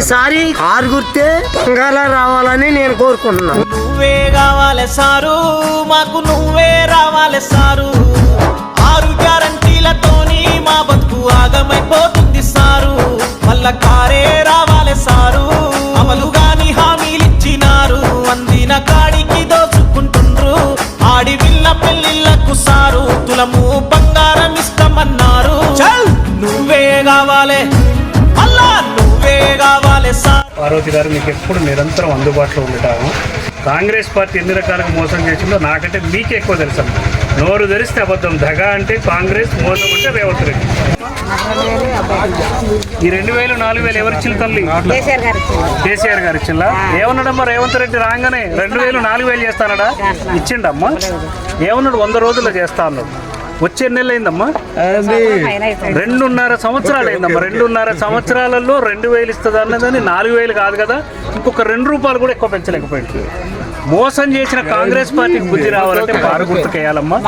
ఈసారి కారు గుర్తే బంగాళ రావాలని నేను కోరుకుంటున్నాను. నువ్వే కావాలి సారు, మాకు నువ్వే రావాలి సారు. 6 గ్యారంటీలతోని మా బతుకు ఆగమైపోతుంది సారు. మళ్ళా కారే రావాలి సారు. అమలు గాని హామీలిచ్చినారు, అందిన కాడికి దోచుకుంటుండ్రు. ఆడి విల్ల పెళ్లిళ్లకు సారు, తులము బంగారం ఇస్తామన్నారు. నువ్వే కావాలి, అల్లా నువ్వే కావాలి సార్. పార్వతి గారు మీకు ఎప్పుడు నిరంతరం అందుబాటులో ఉంటాము. కాంగ్రెస్ పార్టీ ఎన్ని రకాలుగా మోసం చేసిందో నాకంటే మీకే ఎక్కువ తెలుసు. నోరు తెరిస్తే అబద్ధం, దగా అంటే కాంగ్రెస్, మోసం అంటే రేవంత్ రెడ్డి. ఈ 2000 4000 ఎవరిచ్చిన తల్లి? కేసీఆర్ గారు ఇచ్చిందా? ఏమన్నాడమ్మా రేవంత్ రెడ్డి రాగానే 2000 4000 చేస్తానడా? ఇచ్చిండమ్మా. ఏమన్నాడు? 100 రోజుల్లో చేస్తా అన్నాడు. వచ్చే నెల అయిందమ్మా, 2.5 సంవత్సరాలు అయిందమ్మా. 2.5 సంవత్సరాలలో 2000 ఇస్తుంది అన్నదని 4000 కాదు కదా, ఇంకొక 2 రూపాయలు కూడా ఎక్కువ పెంచలేకపోయింది. మోసం చేసిన కాంగ్రెస్ పార్టీకి బుద్ధి రావాలంటే కారు గుర్తుకేయాలమ్మా.